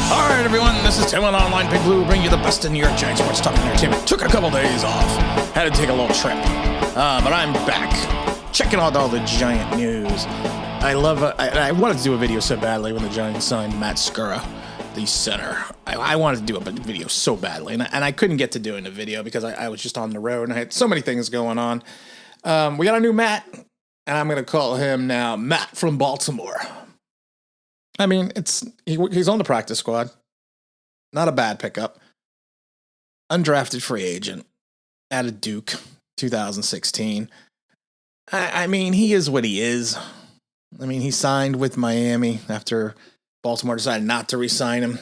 All right, everyone, this is Tim with Online Big Blue, bringing you the best in New York Giants sports talk and entertainment. Took a couple days off, had to take a little trip, but I'm back, checking out all the Giant news. I wanted to do a video so badly when the Giants signed Matt Skura, the center. I wanted to do a video so badly, and I couldn't get to doing a video because I was just on the road, and I had so many things going on. We got a new Matt, and I'm going to call him now Matt from Baltimore. I mean, he's on the practice squad. Not a bad pickup. Undrafted free agent out of Duke, 2016. I mean, he is what he is. I mean, he signed with Miami after Baltimore decided not to re-sign him.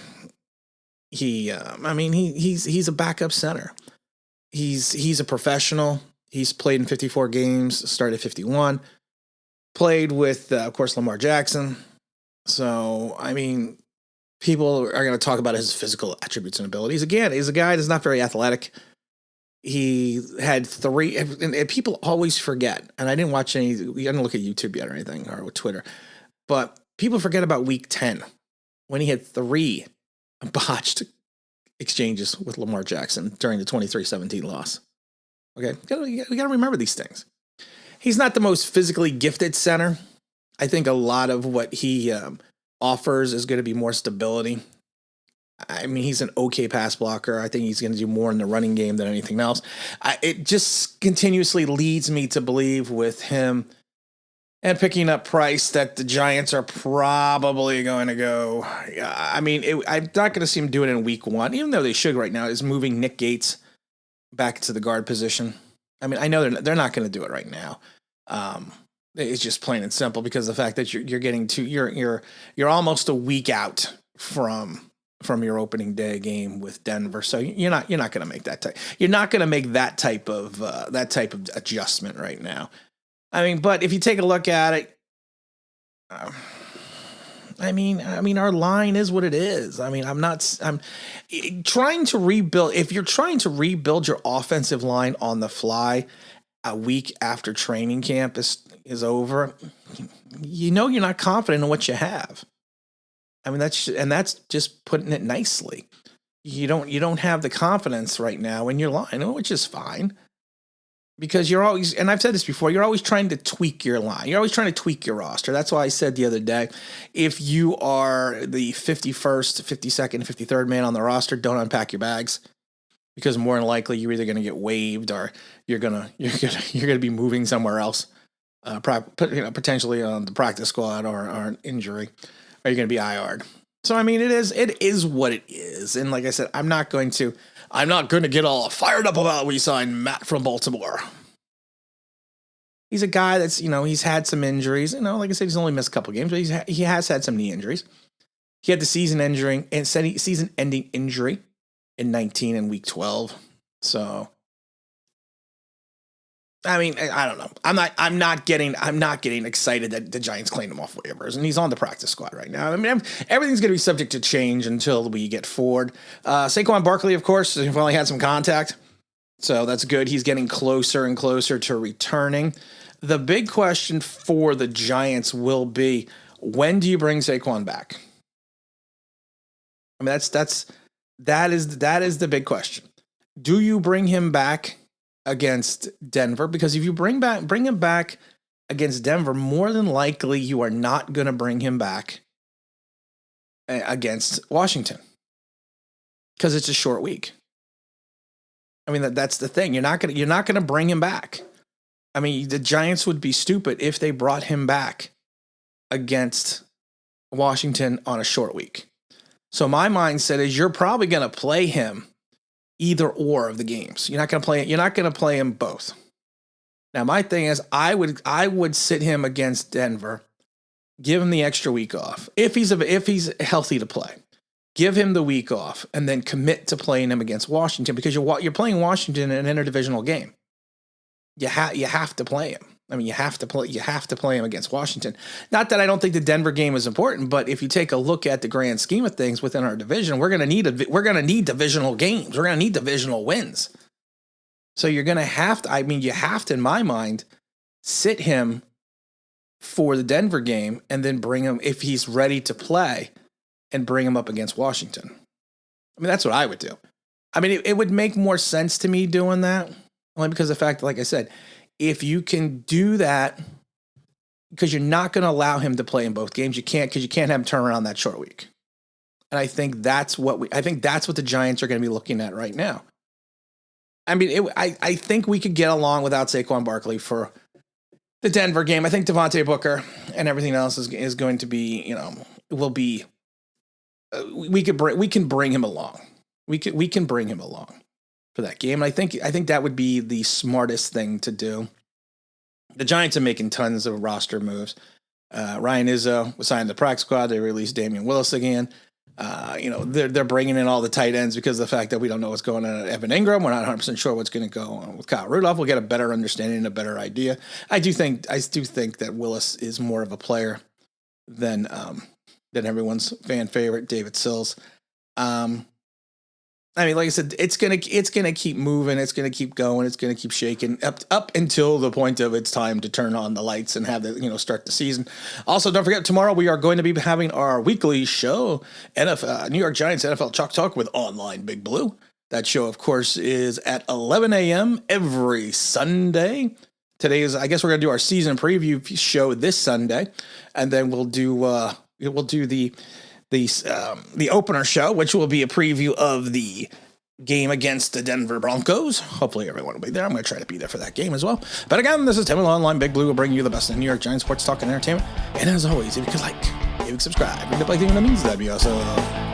He's a backup center. He's a professional. He's played in 54 games, started 51. Played with, of course, Lamar Jackson. So, I mean, people are going to talk about his physical attributes and abilities. Again, he's a guy that's not very athletic. He had three, and people always forget, and I didn't watch any, I didn't look at YouTube yet or anything, or Twitter, but people forget about week 10, when he had 3 botched exchanges with Lamar Jackson during the 23-17 loss. Okay, we got to remember these things. He's not the most physically gifted center. I think a lot of what he offers is going to be more stability. I mean, he's an okay pass blocker. I think he's going to do more in the running game than anything else. It just continuously leads me to believe with him and picking up Price that the Giants are probably going to go. I mean, I'm not going to see him do it in week 1, even though they should right now, is moving Nick Gates back to the guard position. I mean, I know they're not going to do it right now. It's just plain and simple because the fact that you're getting to you're almost a week out from your opening day game with Denver, so you're not going to make that type. You're not going to make that type of adjustment right now. I mean, but if you take a look at it, I mean, our line is what it is. I mean, I'm trying to rebuild. If you're trying to rebuild your offensive line on the fly a week after training camp is over, you know you're not confident in what you have. I mean, that's just putting it nicely. You don't have the confidence right now in your line, which is fine. Because you're always, and I've said this before, you're always trying to tweak your line. You're always trying to tweak your roster. That's why I said the other day, if you are the 51st, 52nd, 53rd man on the roster, don't unpack your bags. Because more than likely you're either going to get waived or you're gonna be moving somewhere else, potentially on the practice squad or an injury, or you're going to be IR'd. So I mean, it is what it is, and like I said, I'm not going to get all fired up about we signed Matt from Baltimore. He's a guy that's he's had some injuries. Like I said, he's only missed a couple games, but he has had some knee injuries. He had the season-ending injury in 19 and week 12. So, I mean, I don't know. I'm not getting excited that the Giants claimed him off waivers, and he's on the practice squad right now. I mean, everything's going to be subject to change until we get forward. Saquon Barkley, of course, has only had some contact, so that's good. He's getting closer and closer to returning. The big question for the Giants will be, when do you bring Saquon back? I mean, that is the big question. Do you bring him back against Denver? Because if you bring him back against Denver, more than likely you are not going to bring him back against Washington because it's a short week. I mean, that's the thing. You're not going to bring him back. I mean, the Giants would be stupid if they brought him back against Washington on a short week. So my mindset is you're probably going to play him either or of the games. You're not going to play him both. Now my thing is I would sit him against Denver, give him the extra week off. If he's healthy to play, give him the week off and then commit to playing him against Washington because you're playing Washington in an interdivisional game. You have to play him. I mean, you have to play him against Washington. Not that I don't think the Denver game is important, but if you take a look at the grand scheme of things within our division, we're going to need divisional games. We're going to need divisional wins. So you're going to have to. I mean, you have to, in my mind, sit him for the Denver game and then bring him if he's ready to play and bring him up against Washington. I mean, that's what I would do. I mean, it would make more sense to me doing that, only because of the fact, like I said, if you can do that, because you're not going to allow him to play in both games, you can't, because you can't have him turn around that short week. And I think that's what the Giants are going to be looking at right now. I mean, I think we could get along without Saquon Barkley for the Denver game. I think Devontae Booker and everything else is going to be, will be. We can bring him along. We can bring him along for that game. And I think that would be the smartest thing to do. The Giants are making tons of roster moves. Ryan Izzo was signed to the practice squad. They released Damian Willis again. They're bringing in all the tight ends because of the fact that we don't know what's going on at Evan Ingram. We're not 100% sure what's going to go on with Kyle Rudolph. We'll get a better understanding and a better idea. I do think that Willis is more of a player than everyone's fan favorite, David Sills. I mean, like I said, it's gonna keep moving. It's gonna keep going. It's gonna keep shaking up until the point of it's time to turn on the lights and have the start the season. Also, don't forget, tomorrow we are going to be having our weekly show, New York Giants NFL Chalk Talk with Online Big Blue. That show, of course, is at 11 a.m. every Sunday. Today is, I guess, we're gonna do our season preview show this Sunday, and then we'll do the opener show, which will be a preview of the game against the Denver Broncos. Hopefully everyone will be there. I'm going to try to be there for that game as well. But again, this is Tim with Online Big Blue. We'll bring you the best in New York Giants sports talk and entertainment. And as always, if you could like, if you could subscribe, if you could like, that means that'd be awesome.